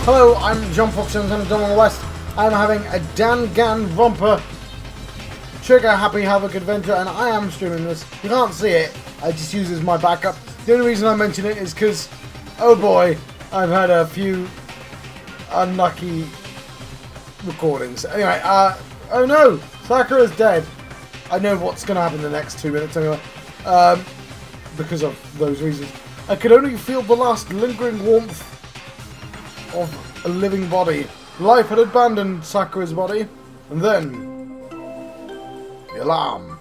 Hello, I'm John Fox and I'm Don West. I'm having a Danganronpa Trigger Happy Havoc adventure and I am streaming this. You can't see it, I just use it as my backup. The only reason I mention it is because, oh boy, I've had a few unlucky recordings. Anyway, oh no, Sakura's dead. I know what's going to happen in the next 2 minutes anyway, because of those reasons. I could only feel the last lingering warmth of a living body. Life had abandoned Sakura's body, and then the alarm.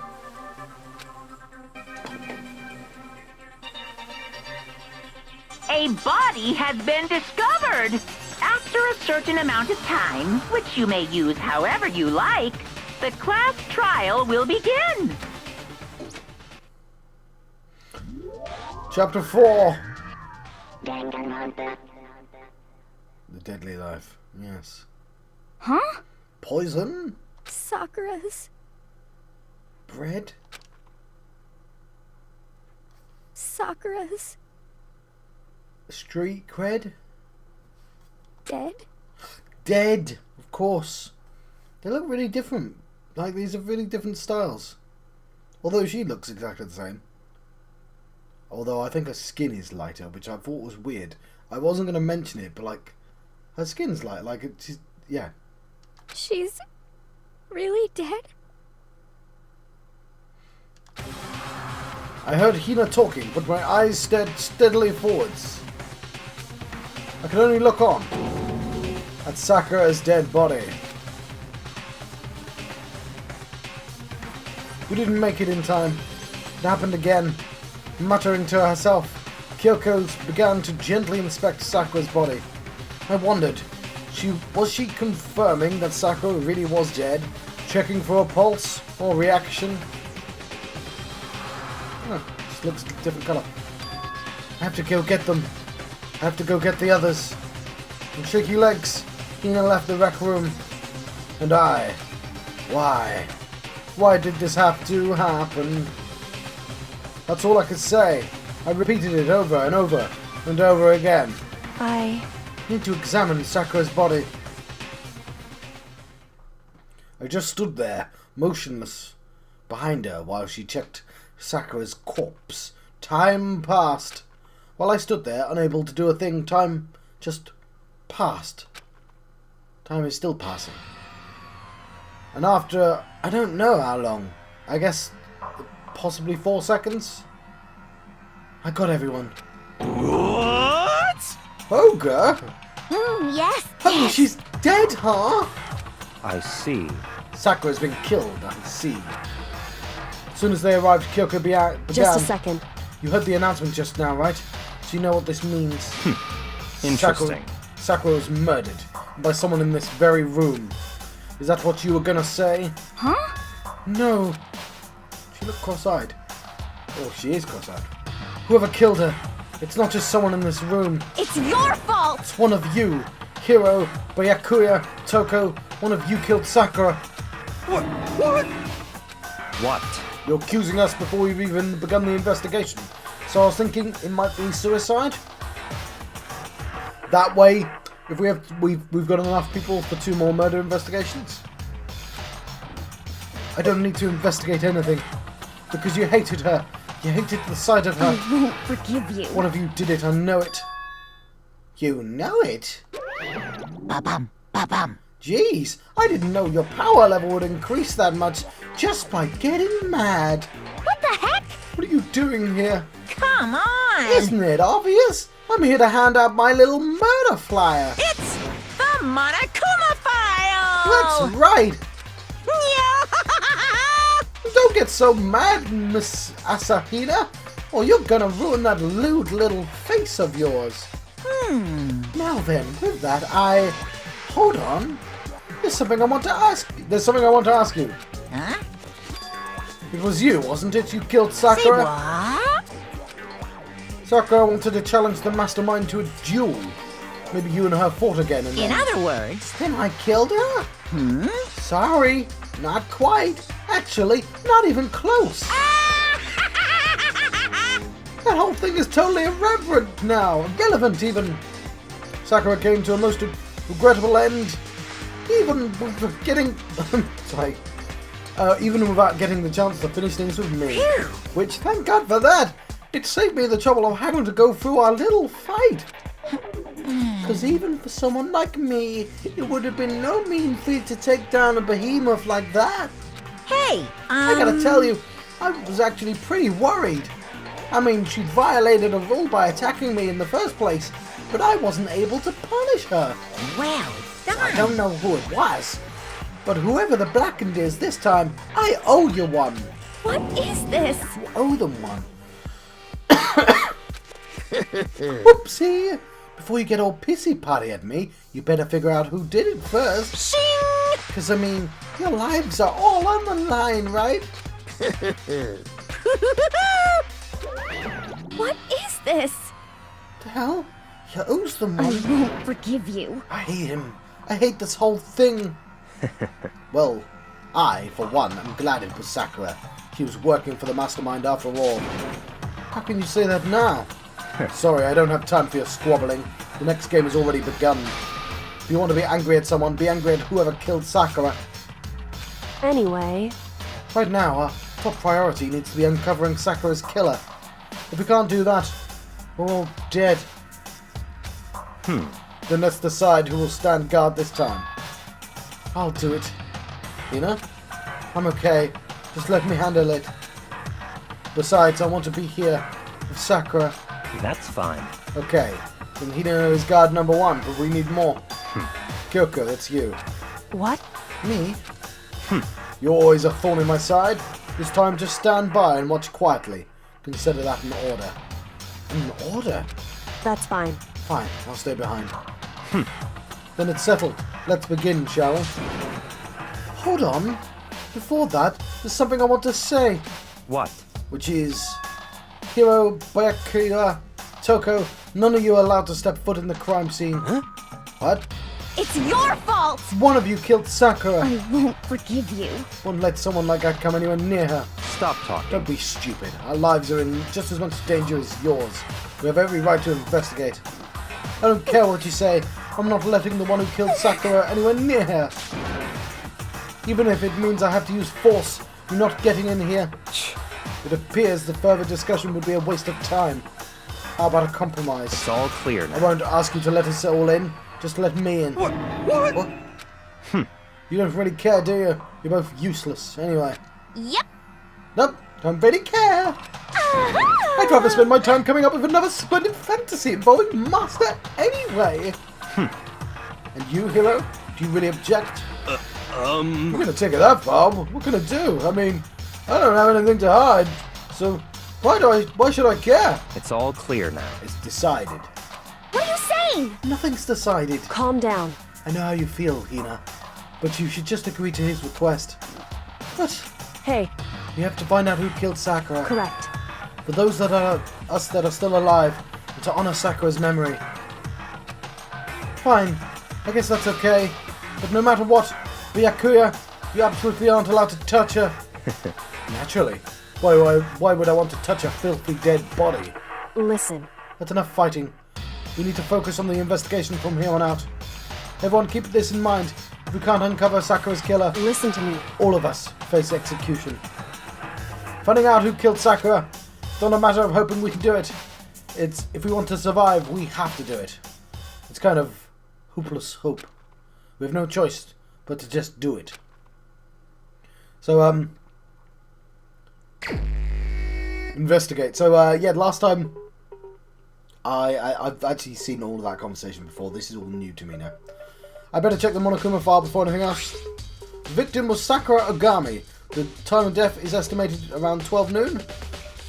A body has been discovered. After a certain amount of time, which you may use however you like, the class trial will begin. Chapter 4. Danganronpa. The Deadly Life. Yes. Huh? Poison? Sakura's Bread? Sakura's Street cred? dead? Dead, of course. They look really different. Like, these are really different styles. Although she looks exactly the same. Although I think her skin is lighter, which I thought was weird. I wasn't going to mention it, but like, her skin's light. Like, it's, yeah. She's really dead? I heard Hina talking, but my eyes stared steadily forwards. I could only look on at Sakura's dead body. We didn't make it in time. It happened again. Muttering to herself, Kyoko began to gently inspect Sakura's body. I wondered, was she confirming that Sakura really was dead? Checking for a pulse or reaction? This looks a different colour. I have to go get them. I have to go get the others. With shaky legs, Hina left the rec room. And I... Why? Why did this have to happen? That's all I could say. I repeated it over and over and over again. I Need to examine Sakura's body. I just stood there, motionless, behind her while she checked Sakura's corpse. Time passed. While I stood there, unable to do a thing, time just passed. Time is still passing. And after, I don't know how long, I guess possibly 4 seconds, I got everyone. What? Ogre? yes. Oh, she's dead, huh? I see. Sakura's been killed, I see. As soon as they arrived, Kyoko began... Just a second. You heard the announcement just now, right? Do you know what this means? Interesting. Sakura was murdered by someone in this very room. Is that what you were gonna say? Huh? No. She looked cross-eyed. Oh, she is cross-eyed. Whoever killed her, it's not just someone in this room. It's your fault! It's one of you. Hiro, Byakuya, Toko, one of you killed Sakura. What? What? What? You're accusing us before we've even begun the investigation. So I was thinking it might be suicide. That way, if we've got enough people for 2 more murder investigations. I don't need to investigate anything. Because you hated her. You hated the sight of her. I won't forgive you. One of you did it, I know it. You know it? Ba-bum, ba-bum. Jeez, I didn't know your power level would increase that much just by getting mad. What the heck? What are you doing here? Come on! Isn't it obvious? I'm here to hand out my little murder flyer. It's the Monokuma file! That's right. Yeah! Don't get so mad, Miss Asahina, or you're gonna ruin that lewd little face of yours. Now then, with that, Hold on. There's something I want to ask you. Huh? It was you, wasn't it? You killed Say Sakura? what? Sakura wanted to challenge the mastermind to a duel. Maybe you and her fought again and In then... other words... Then I killed her? Sorry, not quite. Actually, not even close. That whole thing is totally irreverent now. Irrelevant even. Sakura came to a most regrettable end, even with getting... sorry. Even without getting the chance to finish things with me. Which, thank God for that! It saved me the trouble of having to go through our little fight. Because even for someone like me, it would have been no mean feat to take down a behemoth like that. Hey, I gotta tell you, I was actually pretty worried. I mean, she violated a rule by attacking me in the first place, but I wasn't able to punish her. well done. I don't know who it was, but whoever the blackened is this time, I owe you one. What is this? You owe them one. Whoopsie! Before you get all pissy-potty at me, you better figure out who did it first. Shing! Because, I mean, your lives are all on the line, right? What is this? The hell? He owes them I one. won't forgive you. I hate him. I hate this whole thing. Well, I, for one, am glad it was Sakura. She was working for the mastermind after all. How can you say that now? Sorry, I don't have time for your squabbling. The next game has already begun. If you want to be angry at someone, be angry at whoever killed Sakura. Anyway, Right now, our top priority needs to be uncovering Sakura's killer. If we can't do that, we're all dead. Then let's decide who will stand guard this time. I'll do it. Hina? I'm okay. Just let me handle it. Besides, I want to be here with Sakura. That's fine. Okay, then Hina is guard number one, but we need more. Kyoko, it's you. what? Me? You're always a thorn in my side. This time just stand by and watch quietly. Consider that an order. An order? That's fine. Fine, I'll stay behind. Then it's settled. Let's begin, shall we? Hold on. Before that, there's something I want to say. What? Which is... Hiro, Byakuya, Toko, none of you are allowed to step foot in the crime scene. What? It's your fault! One of you killed Sakura. I won't forgive you. Won't let someone like that come anywhere near her. Stop talking. Don't be stupid. Our lives are in just as much danger as yours. We have every right to investigate. I don't care what you say. I'm not letting the one who killed Sakura anywhere near her. Even if it means I have to use force, you're not getting in here. It appears the further discussion would be a waste of time. How about a compromise? It's all clear I now. won't ask you to let us all in. Just let me in. What? You don't really care, do you? You're both useless. Anyway. Yep. Nope, don't really care. I'd rather spend my time coming up with another splendid fantasy involving Master anyway. And you, Hiro? Do you really object? We're gonna take it that far. What can I do? I mean, I don't have anything to hide. So why should I care? It's all clear now. It's decided. What are you saying? Nothing's decided. Calm down. I know how you feel, Hina. But you should just agree to his request. But Hey, you have to find out who killed Sakura. correct. For those that are still alive, and to honor Sakura's memory. Fine, I guess that's okay. But no matter what, Byakuya, you absolutely aren't allowed to touch her. Naturally. Why would I want to touch a filthy dead body? Listen, That's enough fighting. We need to focus on the investigation from here on out. Everyone keep this in mind. If we can't uncover Sakura's killer, listen to me. all of us face execution. Finding out who killed Sakura, it's not a matter of hoping we can do it. It's, if we want to survive, we have to do it. It's kind of hopeless hope. We have no choice but to just do it. So, investigate. So, yeah, last time I've actually seen all of that conversation before. This is all new to me now. I better check the Monokuma file before anything else. The victim was Sakura Ogami. The time of death is estimated around 12 noon.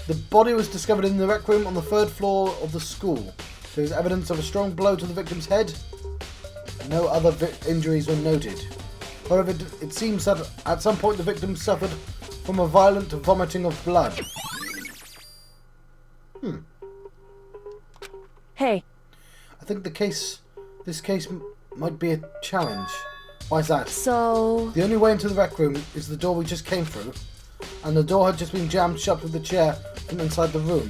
The body was discovered in the rec room on the 3rd floor of the school. There is evidence of a strong blow to the victim's head. No other injuries were noted. However, it seems that at some point the victim suffered from a violent vomiting of blood. Hey, I think this case might be a challenge. Why is that? so... The only way into the rec room is the door we just came through, and the door had just been jammed shut with the chair from inside the room,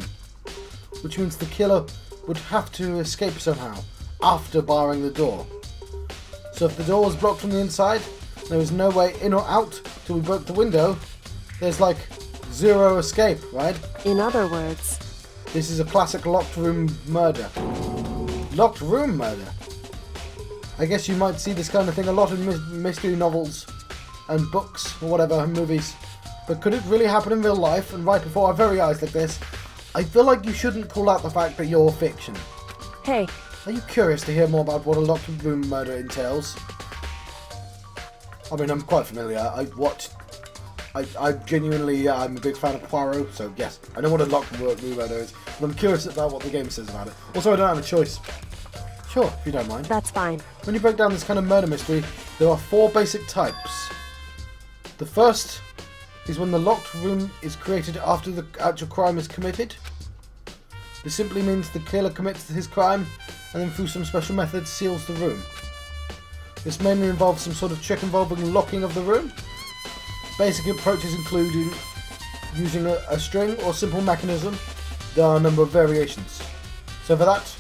which means the killer would have to escape somehow. after barring the door. So if the door was blocked from the inside, there was no way in or out till we broke the window, there's like zero escape, right? In other words, This is a classic locked room murder. Locked room murder? I guess you might see this kind of thing a lot in mystery novels and books or whatever, and movies. But could it really happen in real life and right before our very eyes like this? I feel like you shouldn't call out the fact that you're fiction. hey, Are you curious to hear more about what a locked room murder entails? I mean, I'm quite familiar. I genuinely, I'm a big fan of Poirot, so yes, I know what a locked room murder is, but I'm curious about what the game says about it. Also, I don't have a choice. Sure, if you don't mind. that's fine. When you break down this kind of murder mystery, there are 4 basic types. The first is when the locked room is created after the actual crime is committed. This simply means the killer commits his crime and then through some special method seals the room. This mainly involves some sort of trick involving locking of the room. Basic approaches include using a string or simple mechanism. There are a number of variations. So for that,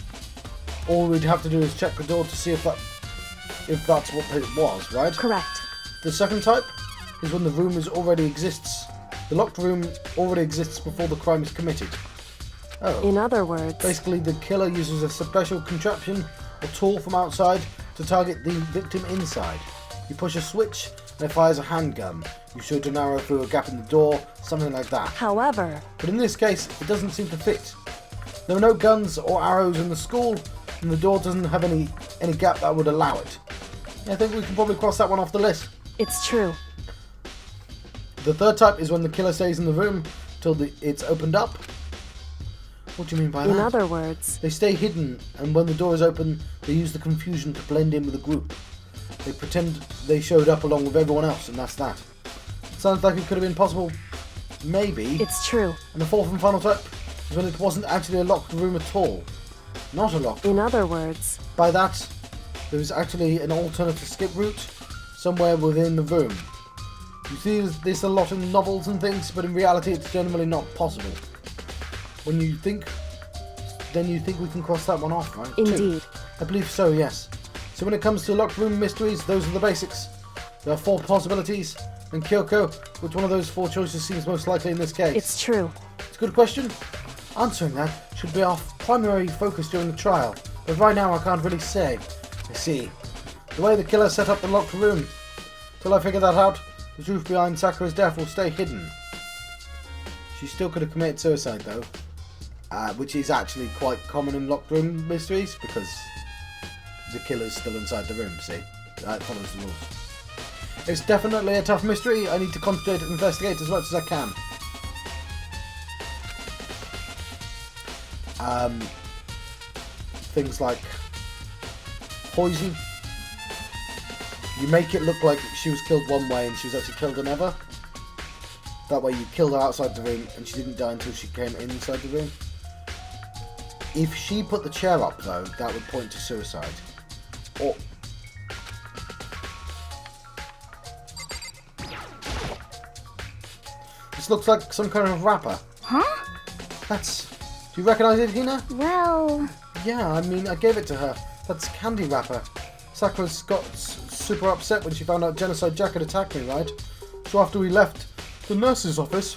all we'd have to do is check the door to see if that's what it was, right? Correct. The second type is when the room already exists. The locked room already exists before the crime is committed. Oh. In other words, Basically, the killer uses a special contraption or tool from outside to target the victim inside. You push a switch and it fires a handgun. You shoot an arrow through a gap in the door, something like that. however, But in this case, it doesn't seem to fit. There are no guns or arrows in the school, and the door doesn't have any gap that would allow it. I think we can probably cross that one off the list. it's true. The third type is when the killer stays in the room till it's opened up. What do you mean by In that? other words, They stay hidden, and when the door is open, they use the confusion to blend in with the group. They pretend they showed up along with everyone else, and that's that. Sounds like it could have been possible. Maybe. it's true. And the fourth and final type is when it wasn't actually a locked room at all. Not a locked room. In other words, By that, there is actually an alternative escape route somewhere within the room. You see this a lot in novels and things, but in reality it's generally not possible. When you think, then you think we can cross that one off, right? indeed. I believe so, yes. So when it comes to locked room mysteries, those are the basics. There are 4 possibilities, and Kyoko, which one of those 4 choices seems most likely in this case? It's true. It's a good question. Answering that should be our primary focus during the trial, but right now I can't really say. I see. The way the killer set up the locked room. Till I figure that out, the truth behind Sakura's death will stay hidden. She still could have committed suicide though, which is actually quite common in locked room mysteries because the killer's still inside the room, see? That follows the rules. It's definitely a tough mystery. I need to concentrate and investigate as much as I can. Things like poison. You make it look like she was killed one way and she was actually killed another. That way you killed her outside the room and she didn't die until she came inside the room. If she put the chair up though, that would point to suicide. Or this looks like some kind of wrapper. Huh? That's... Do you recognise it, Hina? Well, Yeah, I mean, I gave it to her. That's candy wrapper. Sakura got super upset when she found out Genocide Jack had attacked me, right? So after we left the nurse's office,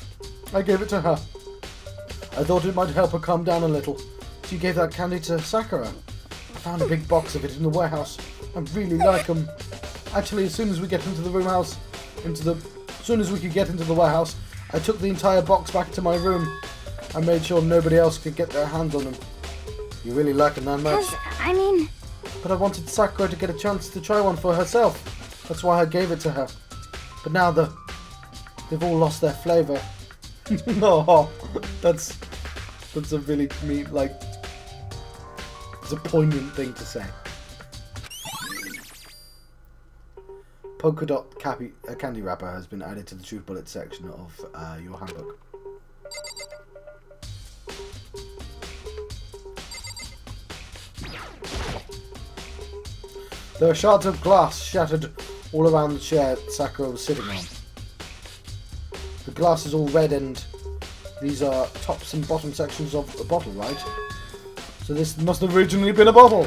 I gave it to her. I thought it might help her calm down a little. She gave that candy to Sakura. I found a big box of it in the warehouse. I really like them. Actually, as soon as we get into the as soon as we could get into the warehouse, I took the entire box back to my room. I made sure nobody else could get their hands on them. You really like them that much? I mean, But I wanted Sakura to get a chance to try one for herself. That's why I gave it to her. But now they've all lost their flavour. No, that's a really it's a poignant thing to say. Polka dot candy wrapper has been added to the Truth Bullet section of your handbook. There are shards of glass shattered all around the chair Sakura was sitting on. The glass is all red and these are tops and bottom sections of a bottle, right? So this must have originally been a bottle.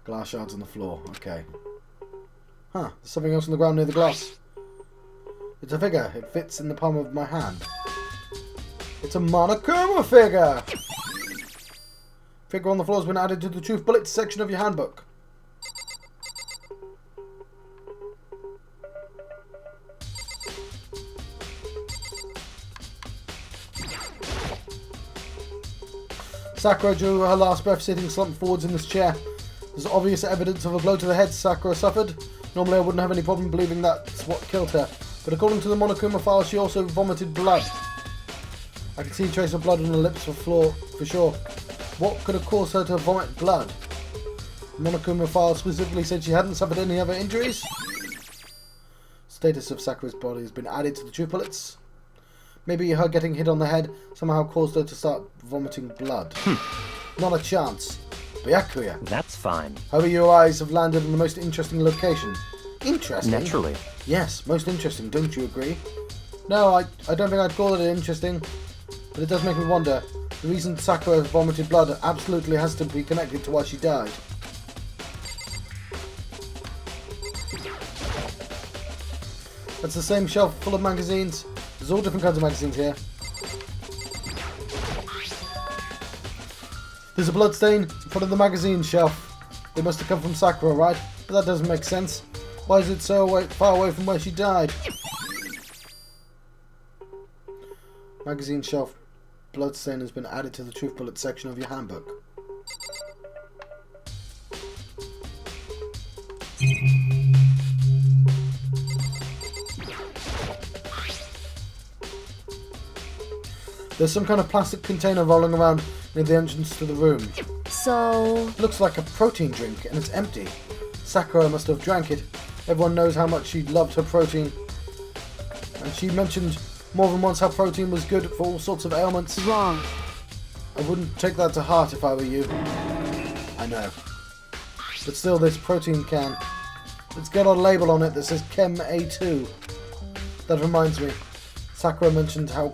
Glass shards on the floor. Okay. Huh. There's something else on the ground near the glass. It's a figure. It fits in the palm of my hand. It's a Monokuma figure! Figure on the floor has been added to the Truth Bullets section of your handbook. Sakura drew her last breath sitting slumped forwards in this chair. There's obvious evidence of a blow to the head Sakura suffered. Normally I wouldn't have any problem believing that's what killed her, but according to the Monokuma file she also vomited blood. I can see a trace of blood on her lips for floor for sure. What could have caused her to vomit blood? The Monokuma file specifically said she hadn't suffered any other injuries. Status of Sakura's body has been added to the Truth Bullets. Maybe her getting hit on the head somehow caused her to start vomiting blood. Not a chance. Byakuya. That's fine. However, your eyes have landed in the most interesting location. Interesting? Naturally. Yes, most interesting, don't you agree? No, I don't think I'd call it interesting. But it does make me wonder. The reason Sakura vomited blood absolutely has to be connected to why she died. That's the same shelf full of magazines. There's all different kinds of magazines here. There's a blood stain in front of the magazine shelf. They must have come from Sakura, right? But that doesn't make sense. Why is it so far away from where she died? Magazine shelf. Blood stain has been added to the Truth Bullet section of your handbook. There's some kind of plastic container rolling around near the entrance to the room. So... Looks like a protein drink, and it's empty. Sakura must have drank it. Everyone knows how much she loved her protein. And she mentioned more than once how protein was good for all sorts of ailments. wrong. I wouldn't take that to heart if I were you. I know. But still, this protein can. It's got a label on it that says Chem A2. That reminds me. Sakura mentioned how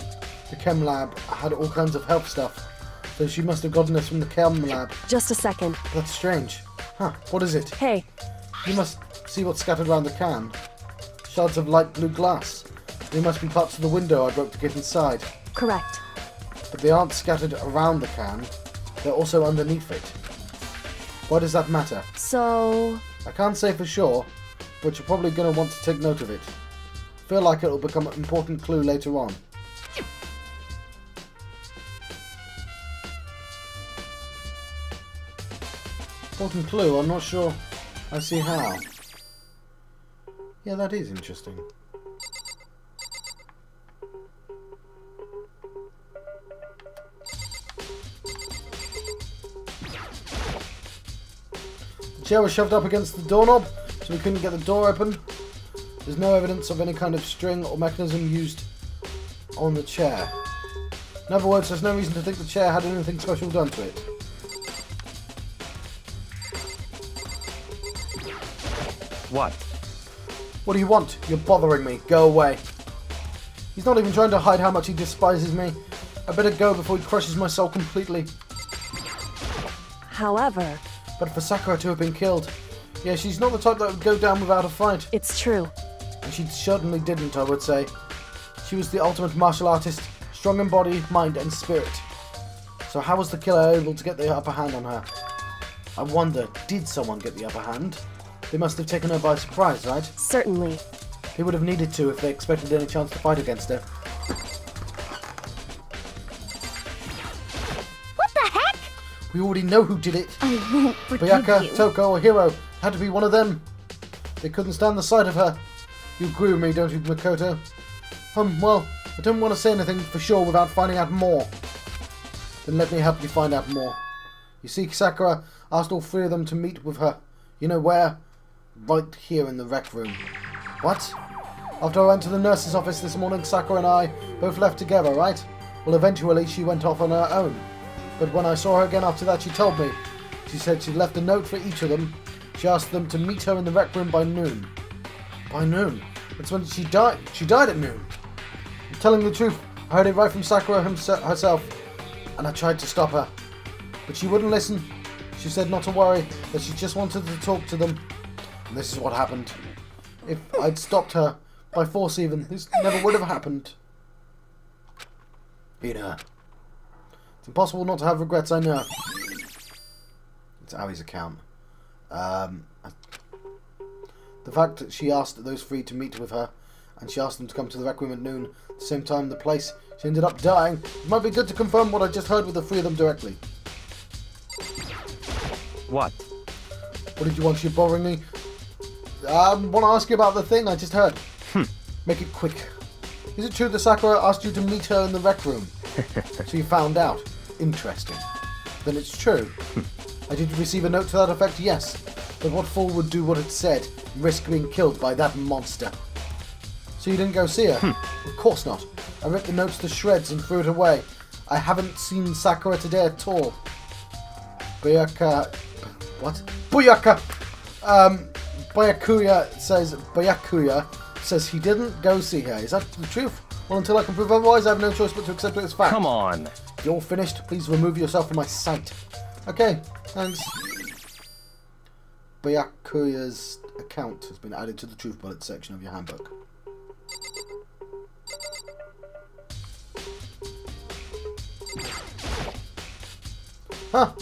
the Chem lab had all kinds of health stuff. So she must have gotten this from the Chem lab. Just a second. That's strange. Huh, what is it? Hey, You must see what's scattered around the can. Shards of light blue glass. They must be parts of the window I broke to get inside. correct. But they aren't scattered around the can. They're also underneath it. Why does that matter? So... I can't say for sure, but you're probably going to want to take note of it. Feel like it'll become an important clue later on. Important clue? I'm not sure I see how. Yeah, that is interesting. The chair was shoved up against the doorknob, so we couldn't get the door open. There's no evidence of any kind of string or mechanism used on the chair. In other words, there's no reason to think the chair had anything special done to it. What? What do you want? You're bothering me. Go away. He's not even trying to hide how much he despises me. I better go before he crushes my soul completely. However, But for Sakura to have been killed, yeah, she's not the type that would go down without a fight. it's true. And she certainly didn't, I would say. She was the ultimate martial artist, strong in body, mind and spirit. So how was the killer able to get the upper hand on her? I wonder, did someone get the upper hand? They must have taken her by surprise, right? Certainly. They would have needed to if they expected any chance to fight against her. What the heck? We already know who did it. I won't forgive Bayaka, you. Toko or Hiro. Had to be one of them. They couldn't stand the sight of her. You agree with me, don't you, Makoto? Well, I don't want to say anything for sure without finding out more. Then let me help you find out more. You see, Sakura asked all three of them to meet with her. You know where? Right here in the rec room. What? After I went to the nurse's office this morning, Sakura and I both left together, right? Well, eventually she went off on her own. But when I saw her again after that, she told me. She said she left a note for each of them. She asked them to meet her in the rec room by noon. By noon? That's when she died. She died at noon. I'm telling the truth. I heard it right from Sakura herself. And I tried to stop her. But she wouldn't listen. She said not to worry, that she just wanted to talk to them. And this is what happened. If I'd stopped her, by force even, this never would have happened. Peter. It's impossible not to have regrets, I know. It's Aoi's account. The fact that she asked those three to meet with her, and she asked them to come to the Rec Room at noon, at the same time the place, she ended up dying. It might be good to confirm what I just heard with the three of them directly. What? What did you want? You're bothering me? I want to ask you about the thing I just heard. Make it quick. Is it true that Sakura asked you to meet her in the Rec Room? So you found out. Interesting. Then it's true. I did receive a note to that effect, yes. But what fool would do what it said and risk being killed by that monster? So you didn't go see her? Of course not. I ripped the notes to shreds and threw it away. I haven't seen Sakura today at all. Bayaka... What? Buyaka! Byakuya says he didn't go see her. Is that the truth? Well, until I can prove otherwise, I have no choice but to accept it as fact. Come on. You're finished. Please remove yourself from my sight. Okay, thanks. Byakuya's account has been added to the Truth Bullet section of your handbook. Huh!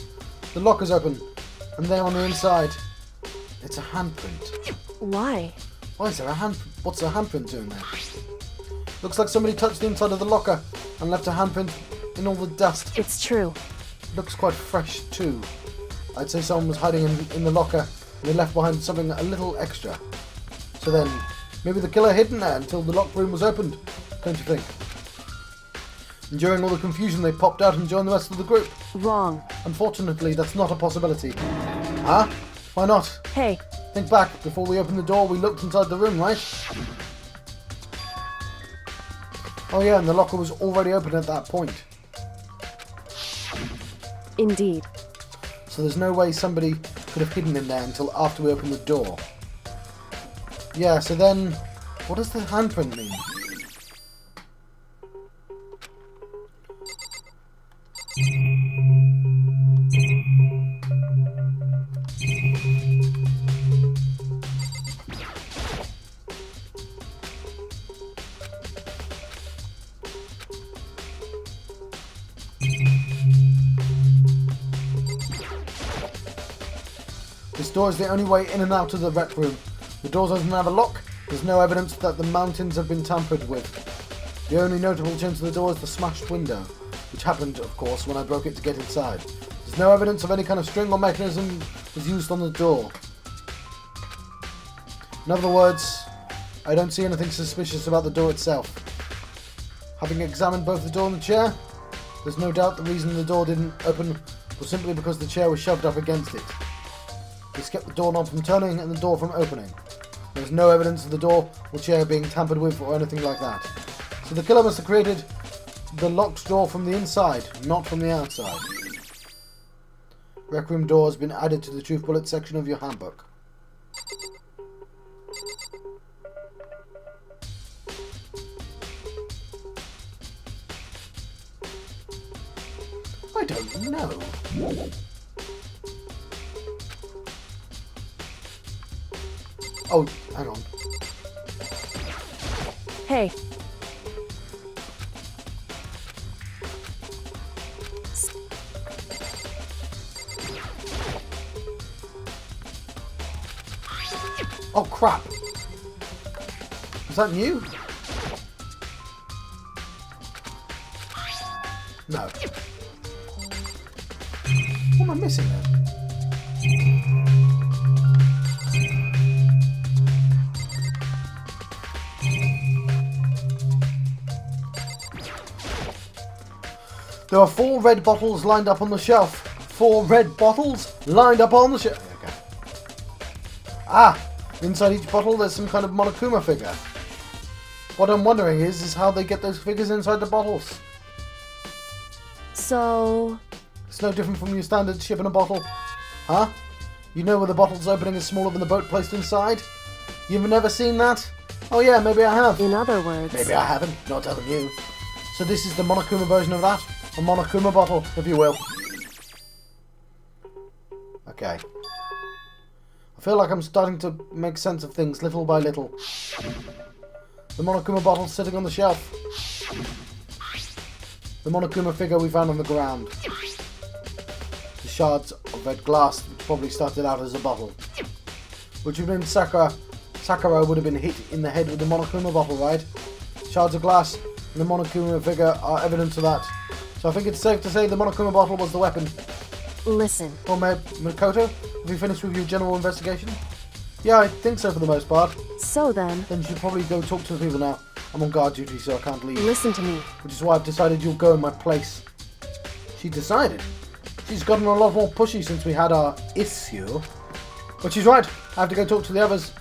The lock is open, and there on the inside, it's a handprint. Why? Why is there a handprint? What's a handprint doing there? Looks like somebody touched the inside of the locker and left a handprint in all the dust. It's true. Looks quite fresh too. I'd say someone was hiding in the locker and they left behind something a little extra. So then, maybe the killer hid in there until the locked room was opened, don't you think? And during all the confusion they popped out and joined the rest of the group. Wrong. Unfortunately, that's not a possibility. Huh? Why not? Hey, Think back, before we opened the door we looked inside the room, right? Oh yeah, and the locker was already open at that point. indeed. So there's no way somebody could have hidden in there until after we opened the door. Yeah, so then, what does the handprint mean? This door is the only way in and out of the rec room. The doors doesn't have a lock. There's no evidence that the mountains have been tampered with. The only notable change to the door is the smashed window, which happened, of course, when I broke it to get inside. There's no evidence of any kind of string or mechanism was used on the door. In other words, I don't see anything suspicious about the door itself. Having examined both the door and the chair, there's no doubt the reason the door didn't open was simply because the chair was shoved up against it. This kept the doorknob from turning and the door from opening. There's no evidence of the door or chair being tampered with or anything like that. So the killer must have created the locked door from the inside, not from the outside. Rec room door has been added to the Truth Bullet section of your handbook. I don't know. Oh, hang on. Hey, Oh crap! Is that new? No. What am I missing then? There are 4 red bottles lined up on the shelf. 4 red bottles lined up on the shelf. Okay. Ah! Inside each bottle there's some kind of Monokuma figure. What I'm wondering is how they get those figures inside the bottles. so... It's no different from your standard ship in a bottle. Huh? You know where the bottle's opening is smaller than the boat placed inside? You've never seen that? Oh yeah, maybe I have. In other words... Maybe I haven't, not telling you. So this is the Monokuma version of that? A Monokuma bottle, if you will. Okay. I feel like I'm starting to make sense of things little by little. The Monokuma bottle sitting on the shelf. The Monokuma figure we found on the ground. The shards of red glass which probably started out as a bottle. Which would mean Sakura would have been hit in the head with the Monokuma bottle, right? Shards of glass and the Monokuma figure are evidence of that. So I think it's safe to say the Monokuma bottle was the weapon. Listen. Well, Makoto, have you finished with your general investigation? Yeah, I think so for the most part. So then, Then you should probably go talk to the people now. I'm on guard duty, so I can't leave. listen to me. Which is why I've decided you'll go in my place. She decided? She's gotten a lot more pushy since we had our issue. But she's right. I have to go talk to the others.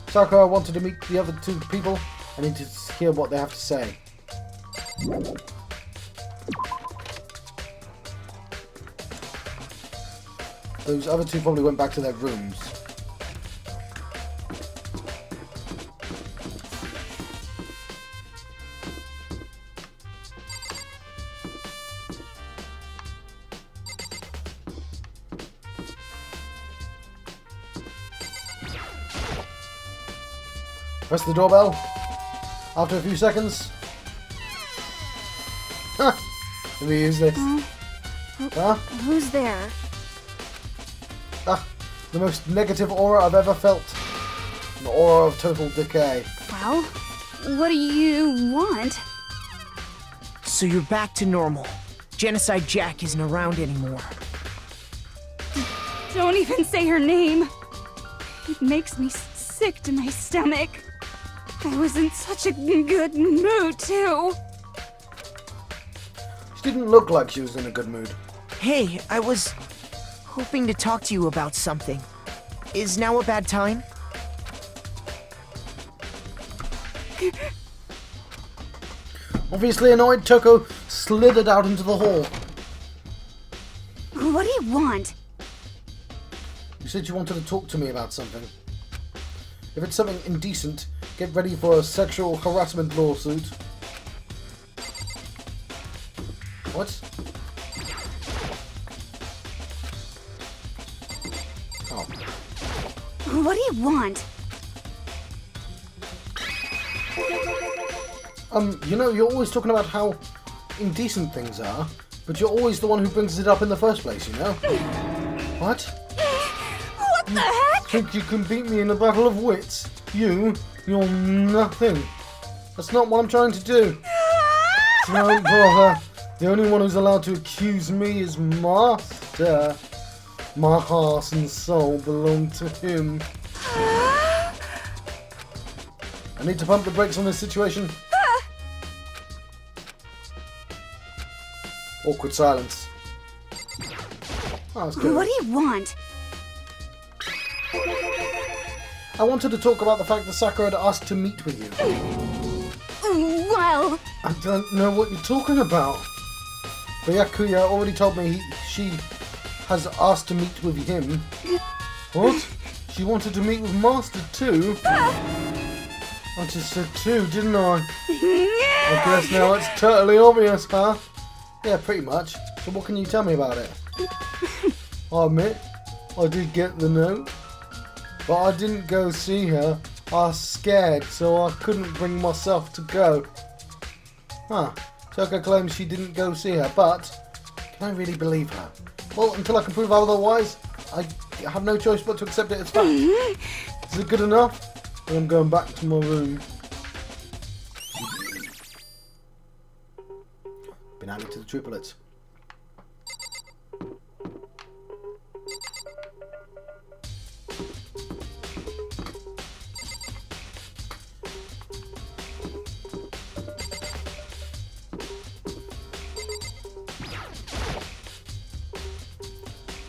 Sakura wanted to meet the other two people. I need to hear what they have to say. Those other two probably went back to their rooms. Press the doorbell. After a few seconds. Let me use this. Who's there? The most negative aura I've ever felt. An aura of total decay. Well, what do you want? So you're back to normal. Genocide Jack isn't around anymore. Don't even say her name. It makes me sick to my stomach. I was in such a good mood, too. She didn't look like she was in a good mood. Hey, I was hoping to talk to you about something. Is now a bad time? Obviously annoyed, Toko slithered out into the hall. What do you want? You said you wanted to talk to me about something. If it's something indecent, get ready for a sexual harassment lawsuit. What? Oh. What do you want? You know, you're always talking about how indecent things are, but you're always the one who brings it up in the first place, you know? What? What the heck? Think you can beat me in a battle of wits? You're nothing. That's not what I'm trying to do. Don't bother. The only one who's allowed to accuse me is Master. My heart and soul belong to him. I need to pump the brakes on this situation. Awkward silence. Oh, that's good. What do you want? I wanted to talk about the fact that Sakura had asked to meet with you. Well, I don't know what you're talking about. Byakuya already told me she has asked to meet with him. What? She wanted to meet with Master too? I just said two, didn't I? I guess now it's totally obvious, huh? Yeah, pretty much. So what can you tell me about it? I admit, I did get the note, but I didn't go see her. I was scared, so I couldn't bring myself to go. Huh. Toko claims she didn't go see her, but can I really believe her? Well, until I can prove otherwise, I have no choice but to accept it as fact. Is it good enough? Then I'm going back to my room. Been added to the triplets.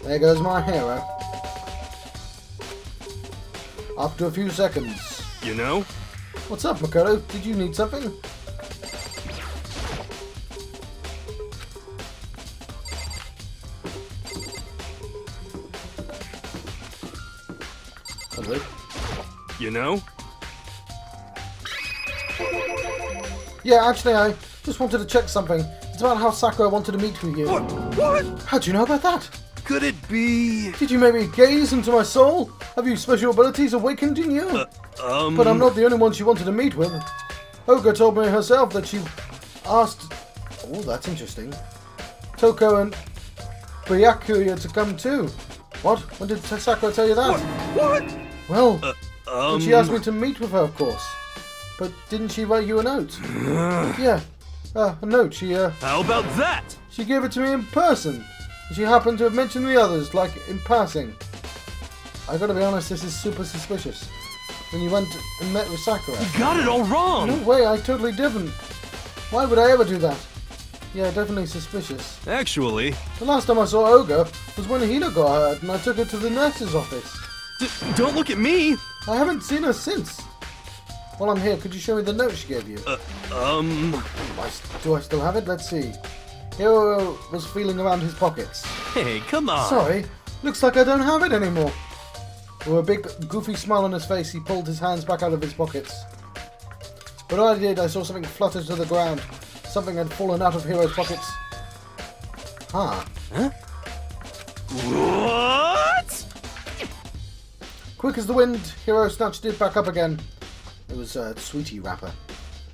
There goes my hero. After a few seconds. You know? What's up, Makoto? Did you need something? Hello? You know? Yeah, actually, I just wanted to check something. It's about how Sakura wanted to meet with you. What? How do you know about that? Could it be... Did you maybe gaze into my soul? Have you special abilities awakened in you? But I'm not the only one she wanted to meet with. Oga told me herself that she asked... Oh, that's interesting. Toko and Byakuya to come too. What? When did Sakura tell you that? What? Well, when she asked me to meet with her, of course. But didn't she write you a note? Yeah, a note. How about that? She gave it to me in person. She happened to have mentioned the others, like in passing. I gotta be honest, this is super suspicious. When you went and met with Sakura. You got it all wrong. No way, I totally didn't. Why would I ever do that? Yeah, definitely suspicious. Actually... The last time I saw Oga was when Hina got hurt and I took her to the nurse's office. Don't look at me! I haven't seen her since. While I'm here, could you show me the note she gave you? Do I still have it? Let's see. Hiro was feeling around his pockets. Hey, come on! Sorry, looks like I don't have it anymore. With a big, goofy smile on his face, he pulled his hands back out of his pockets. But when I did, I saw something flutter to the ground. Something had fallen out of Hiro's pockets. Huh? What? Quick as the wind, Hiro snatched it back up again. It was a sweetie wrapper.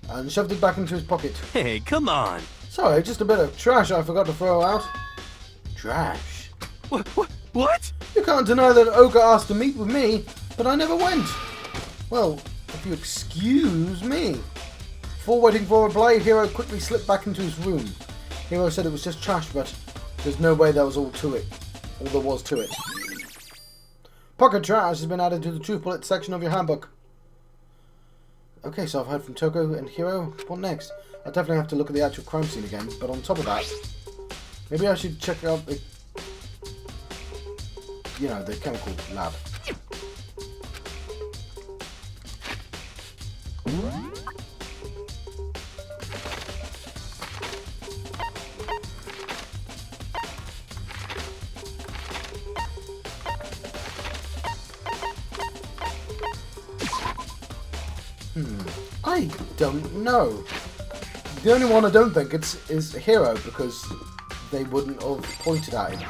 And shoved it back into his pocket. Hey, come on! Sorry, just a bit of trash I forgot to throw out. Trash? What? You can't deny that Oga asked to meet with me, but I never went. Well, if you excuse me. Before waiting for a reply, Hiro quickly slipped back into his room. Hiro said it was just trash, but there's no way that was all there was to it. Pocket trash has been added to the Truth Bullet section of your handbook. Okay, so I've heard from Toko and Hiro. What next? I definitely have to look at the actual crime scene again, but on top of that, maybe I should check out the, the chemical lab. I don't know. The only one I don't think is Hiro, because they wouldn't have pointed at him.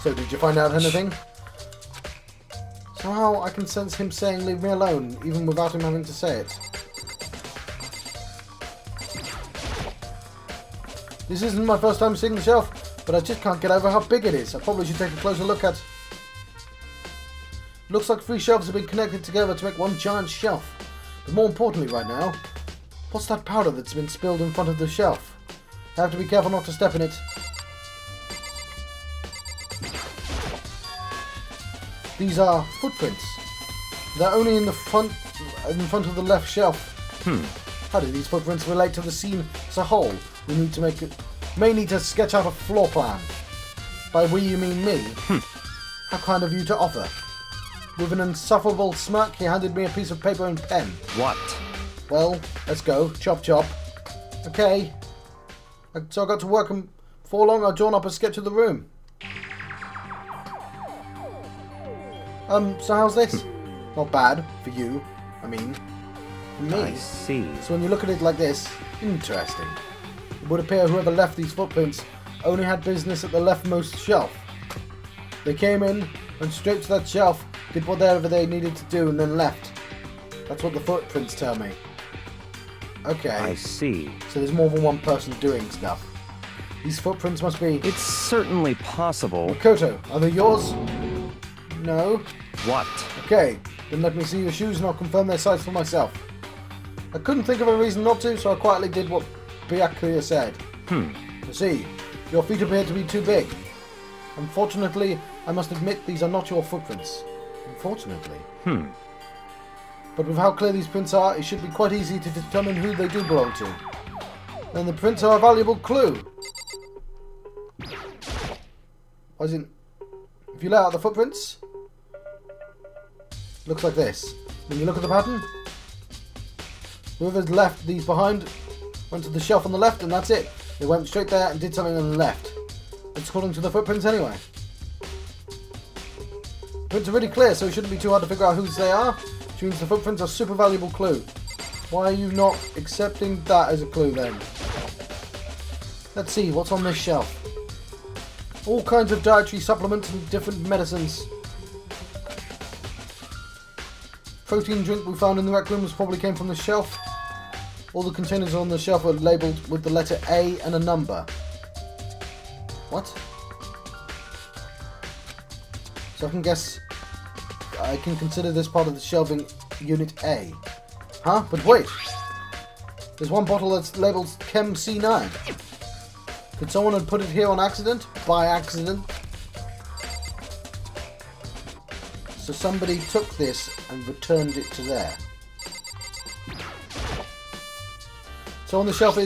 So did you find out anything? Somehow I can sense him saying leave me alone, even without him having to say it. This isn't my first time seeing the shelf, but I just can't get over how big it is. I probably should take a closer look at. Looks like 3 shelves have been connected together to make one giant shelf. But more importantly right now, what's that powder that's been spilled in front of the shelf? I have to be careful not to step in it. These are footprints. They're only in front of the left shelf. How do these footprints relate to the scene as a whole? We may need to sketch out a floor plan. By we you mean me? How kind of you to offer. With an insufferable smirk, he handed me a piece of paper and pen. What? Well, let's go. Chop chop. Okay. So I got to work, and before long I drawn up a sketch of the room. So how's this? Not bad for you. I mean, for me. I see. So when you look at it like this, interesting. It would appear whoever left these footprints only had business at the leftmost shelf. They came in, went straight to that shelf, did whatever they needed to do, and then left. That's what the footprints tell me. Okay. I see. So there's more than one person doing stuff. These footprints must be... It's certainly possible. Makoto, are they yours? No? What? Okay, then let me see your shoes and I'll confirm their size for myself. I couldn't think of a reason not to, so I quietly did what Byakuya said. I see. Your feet appear to be too big. Unfortunately, I must admit these are not your footprints. Unfortunately. But with how clear these prints are, it should be quite easy to determine who they do belong to. And the prints are a valuable clue. As in, if you lay out the footprints, looks like this. When you look at the pattern, whoever's left these behind went to the shelf on the left, and that's it. They went straight there and did something on the left. It's according to the footprints anyway. Prints are really clear, so it shouldn't be too hard to figure out whose they are. which means the footprints are a super valuable clue. Why are you not accepting that as a clue then? Let's see, what's on this shelf? All kinds of dietary supplements and different medicines. Protein drink we found in the rec rooms probably came from the shelf. All the containers on the shelf are labelled with the letter A and a number. What? So I can consider this part of the shelving unit A. Huh? But wait! There's one bottle that's labelled Chem C9. Could someone have put it here on accident? By accident? So somebody took this and returned it to there. So on the shelf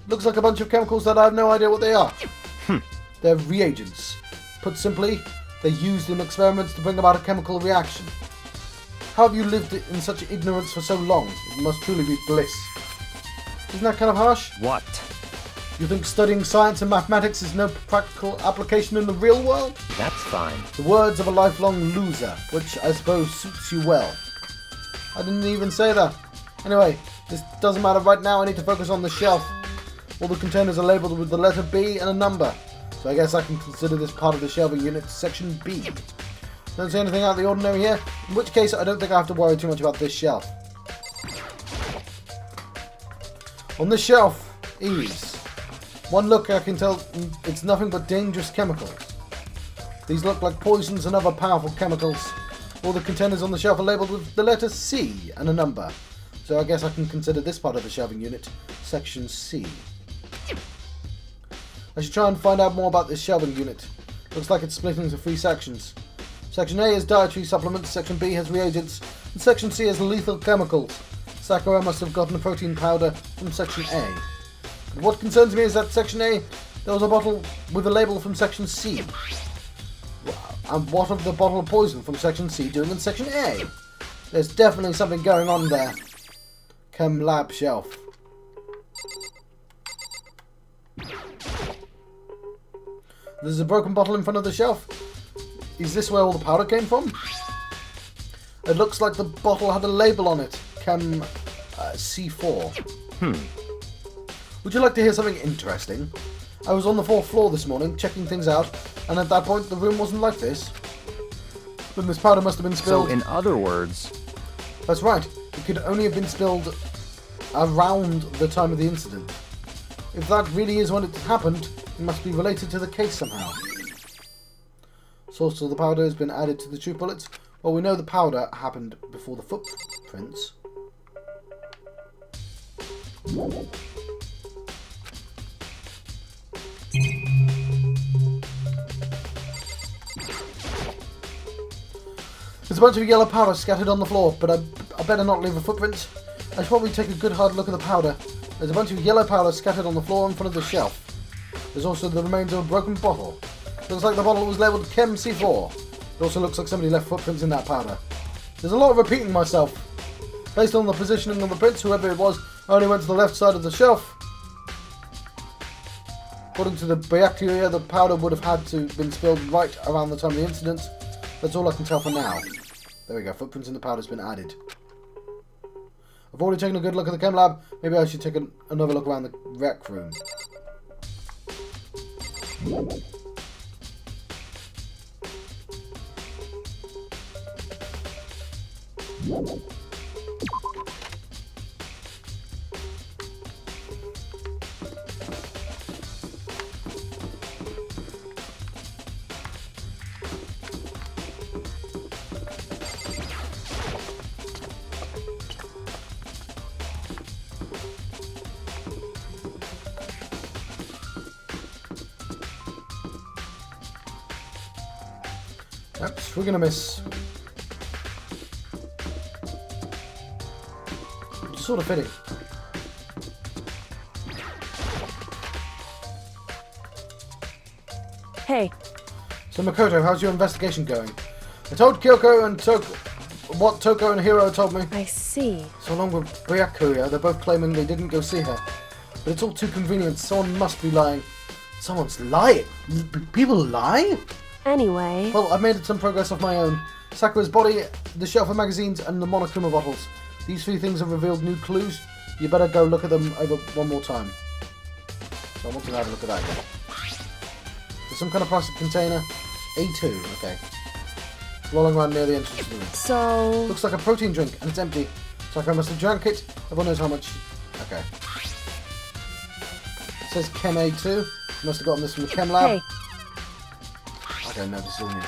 looks like a bunch of chemicals that I have no idea what they are. They're reagents. Put simply, they're used in experiments to bring about a chemical reaction. How have you lived in such ignorance for so long? It must truly be bliss. Isn't that kind of harsh? What? You think studying science and mathematics is no practical application in the real world? That's fine. The words of a lifelong loser, which I suppose suits you well. I didn't even say that. Anyway, this doesn't matter right now, I need to focus on the shelf. All the containers are labelled with the letter B and a number. So I guess I can consider this part of the shelving unit section B. Don't see anything out of the ordinary here, in which case I don't think I have to worry too much about this shelf. On this shelf is... one look I can tell it's nothing but dangerous chemicals. These look like poisons and other powerful chemicals. All the containers on the shelf are labelled with the letter C and a number. So I guess I can consider this part of the shelving unit section C. I should try and find out more about this shelving unit. Looks like it's split into 3 sections. Section A is dietary supplements, Section B has reagents, and Section C has lethal chemicals. Sakura must have gotten a protein powder from Section A. But what concerns me is that Section A, there was a bottle with a label from Section C. And what of the bottle of poison from Section C doing in Section A? There's definitely something going on there. Chem lab shelf. There's a broken bottle in front of the shelf. Is this where all the powder came from? It looks like the bottle had a label on it. Chem C4. Would you like to hear something interesting? I was on the 4th floor this morning, checking things out, and at that point the room wasn't like this. Then this powder must have been spilled. So, in other words... That's right. It could only have been spilled around the time of the incident. If that really is when it happened, it must be related to the case somehow. Source of the powder has been added to the truth bullets. Well, we know the powder happened before the footprints. There's a bunch of yellow powder scattered on the floor, but I better not leave a footprint. I should probably take a good hard look at the powder. There's a bunch of yellow powder scattered on the floor in front of the shelf. There's also the remains of a broken bottle. Looks like the bottle was labelled Chem C4. It also looks like somebody left footprints in that powder. There's a lot of repeating myself. Based on the positioning of the prints, whoever it was only went to the left side of the shelf. According to the bacteria, the powder would have had to have been spilled right around the time of the incident. That's all I can tell for now. There we go, footprints in the powder's been added. I've already taken a good look at the chem lab. Maybe I should take another look around the rec room. Oops, we're gonna miss. It's sort of fitting. Hey, So Makoto, how's your investigation going? I told Kyoko and what Toko and Hiro told me. I see. So along with Byakuya, they're both claiming they didn't go see her. But it's all too convenient. Someone must be lying. Someone's lying? People lie? Anyway, Well, I've made some progress of my own. Sakura's body, the shelf of magazines, and the Monokuma bottles. These three things have revealed new clues. You better go look at them over one more time. So I want to have a look at that again. There's some kind of plastic container. A2, okay. Rolling around near the entrance to the room. so... Looks like a protein drink, and it's empty. Sakura must have drank it. Everyone knows how much... Okay. It says Chem A2. You must have gotten this from the Chem lab. Hey, Okay, no, this is all new.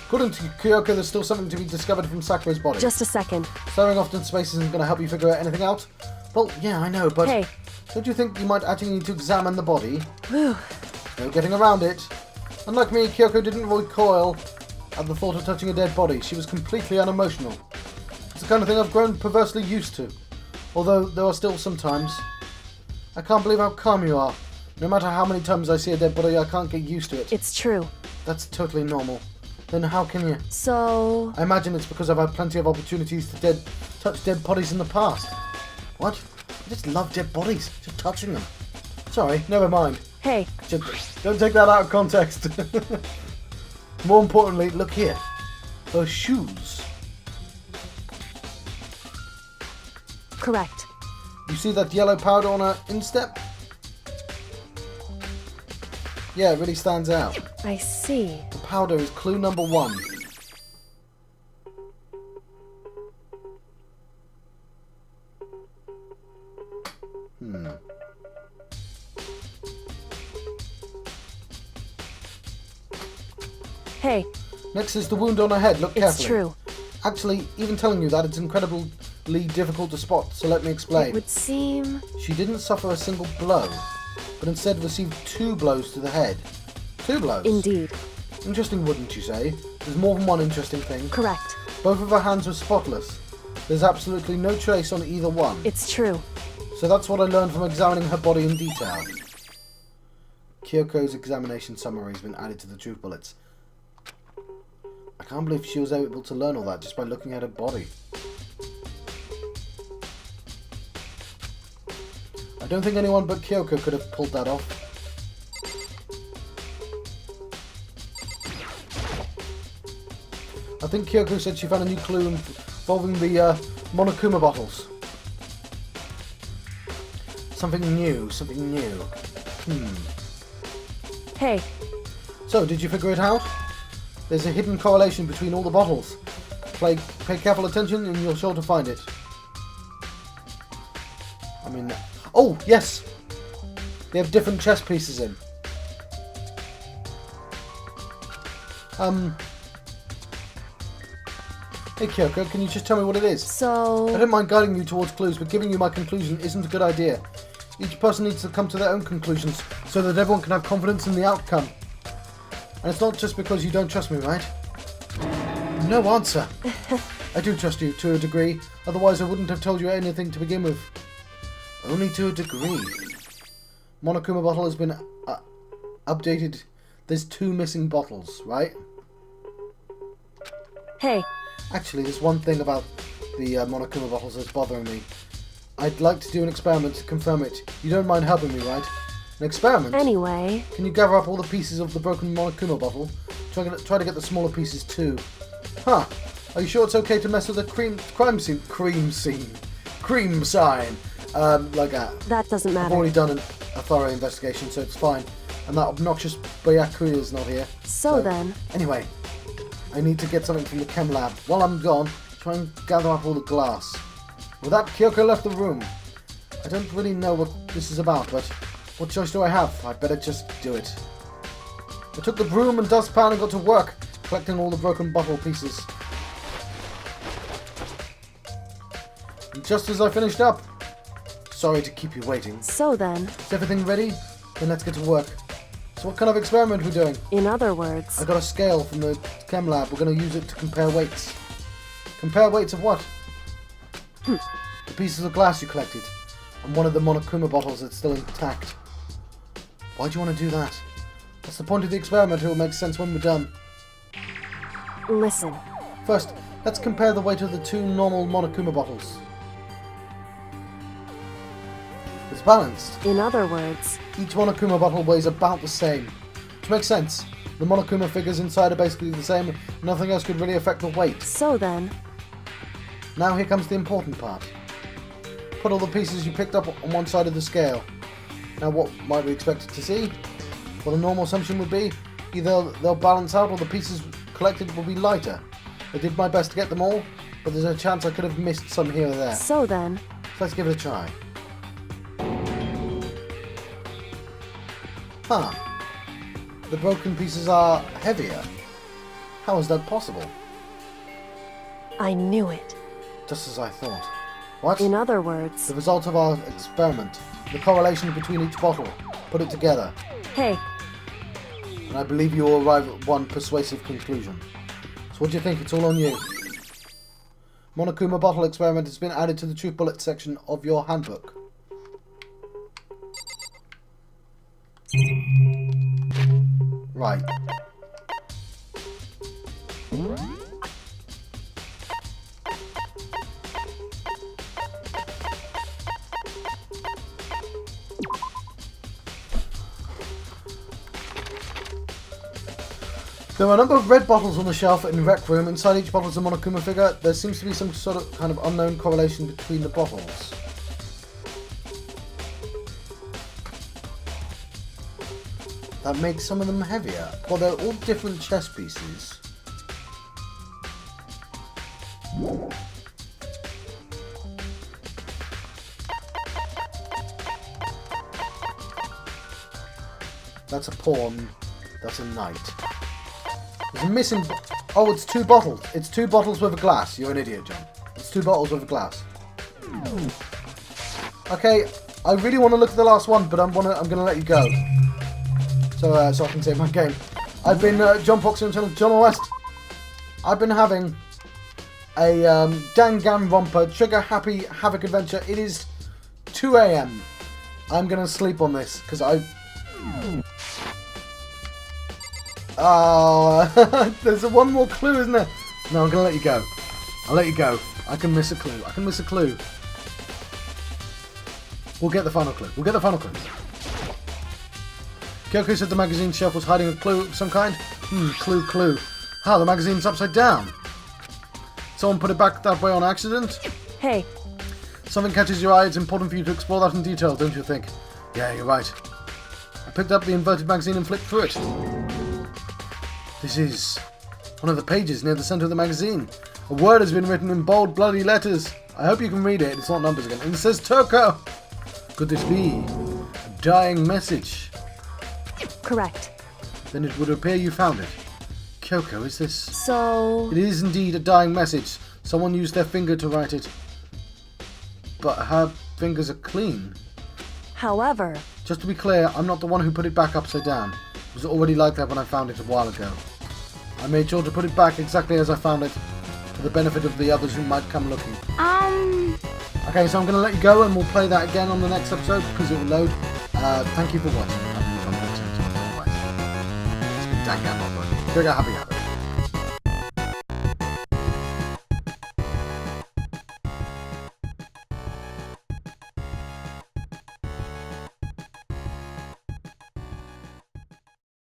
According to Kyoko, there's still something to be discovered from Sakura's body. just a second. Staring off into space isn't going to help you figure out anything out. Well, yeah, I know, but Hey. don't you think you might actually need to examine the body? Whew. No getting around it. Unlike me, Kyoko didn't recoil at the thought of touching a dead body. She was completely unemotional. It's the kind of thing I've grown perversely used to. Although there are still some times. I can't believe how calm you are. No matter how many times I see a dead body, I can't get used to it. It's true. That's totally normal. Then how can you? So... I imagine it's because I've had plenty of opportunities to touch dead bodies in the past. What? I just love dead bodies. Just touching them. Sorry, never mind. Hey, Just don't take that out of context. More importantly, look here. Those shoes. correct. You see that yellow powder on her instep? Yeah, it really stands out. I see. The powder is clue number 1. Hey, Next is the wound on her head. Look carefully. it's true. Actually, even telling you that, it's incredibly difficult to spot, so let me explain. It would seem... She didn't suffer a single blow, but instead received 2 blows to the head. 2 blows? Indeed. Interesting, wouldn't you say? There's more than one interesting thing. Correct. Both of her hands were spotless. There's absolutely no trace on either one. It's true. So that's what I learned from examining her body in detail. Kyoko's examination summary has been added to the truth bullets. I can't believe she was able to learn all that just by looking at her body. I don't think anyone but Kyoko could have pulled that off. I think Kyoko said she found a new clue involving the Monokuma bottles. Something new, something new. Hey, So, did you figure it out? There's a hidden correlation between all the bottles. Pay careful attention and you're sure to find it. I mean... Oh, yes! They have different chess pieces in. Hey Kyoko, can you just tell me what it is? I so... don't mind guiding you towards clues, but giving you my conclusion isn't a good idea. Each person needs to come to their own conclusions, so that everyone can have confidence in the outcome. And it's not just because you don't trust me, right? No answer. I do trust you, to a degree, otherwise I wouldn't have told you anything to begin with. Only to a degree. Monokuma bottle has been updated. There's 2 missing bottles, right? Hey, Actually, there's one thing about the Monokuma bottles that's bothering me. I'd like to do an experiment to confirm it. You don't mind helping me, right? An experiment? anyway... Can you gather up all the pieces of the broken Monokuma bottle? Try to get the smaller pieces too. Huh. Are you sure it's okay to mess with the cream sign? Like that. That doesn't I've matter. already done a thorough investigation, so it's fine. And that obnoxious Byakuya's not here. So then... Anyway, I need to get something from the chem lab. While I'm gone, try and gather up all the glass. With that, Kyoko left the room. I don't really know what this is about, but what choice do I have? I'd better just do it. I took the broom and dustpan and got to work, collecting all the broken bottle pieces. And just as I finished up... Sorry to keep you waiting. So then... Is everything ready? Then let's get to work. So what kind of experiment are we doing? In other words... I got a scale from the chem lab. We're going to use it to compare weights. Compare weights of what? The pieces of glass you collected. And one of the Monokuma bottles that's still intact. Why do you want to do that? That's the point of the experiment. It will make sense when we're done. Listen. First, let's compare the weight of the 2 normal Monokuma bottles. There's balanced. In other words, Each Monokuma bottle weighs about the same. Which makes sense. The Monokuma figures inside are basically the same. Nothing else could really affect the weight. so then, Now here comes the important part. Put all the pieces you picked up on one side of the scale. Now what might we expect to see? Well, a normal assumption would be either they'll balance out or the pieces collected will be lighter. I did my best to get them all, but there's a chance I could have missed some here or there. so then, So let's give it a try. Huh. The broken pieces are heavier. How is that possible? I knew it. Just as I thought. What? In other words, The result of our experiment. The correlation between each bottle. Put it together. hey, And I believe you will arrive at one persuasive conclusion. So what do you think? It's all on you. Monokuma bottle experiment has been added to the truth bullet section of your handbook. Right. There are a number of red bottles on the shelf in the rec room. Inside each bottle is a Monokuma figure. There seems to be some sort of kind of unknown correlation between the bottles. That makes some of them heavier. Well, they're all different chess pieces. That's a pawn. That's a knight. There's a missing... Oh, it's 2 bottles. It's 2 bottles with a glass. You're an idiot, John. It's 2 bottles with a glass. Okay, I really want to look at the last one, but I'm gonna let you go. So I can save my game. I've been John Fox and John West. I've been having a Danganronpa Trigger Happy Havoc adventure. It is 2 AM. I'm gonna sleep on this because I... there's one more clue, isn't there? No, I'm gonna let you go. I'll let you go. I can miss a clue. I can miss a clue. We'll get the final clue. We'll get the final clue. Kyoko said the magazine shelf was hiding a clue of some kind. Clue. Ah, the magazine's upside down. Someone put it back that way on accident? hey, Something catches your eye, it's important for you to explore that in detail, don't you think? Yeah, you're right. I picked up the inverted magazine and flipped through it. This is one of the pages near the center of the magazine. A word has been written in bold, bloody letters. I hope you can read it. It's not numbers again. And it says Turco. Could this be a dying message? correct. Then it would appear you found it. Kyoko, is this... So, It is indeed a dying message. Someone used their finger to write it. But her fingers are clean. however, Just to be clear, I'm not the one who put it back upside down. It was already like that when I found it a while ago. I made sure to put it back exactly as I found it, for the benefit of the others who might come looking. Okay, so I'm going to let you go and we'll play that again on the next episode because it will load. Thank you for watching. It's been Danganronpa. Trigger Happy Havoc.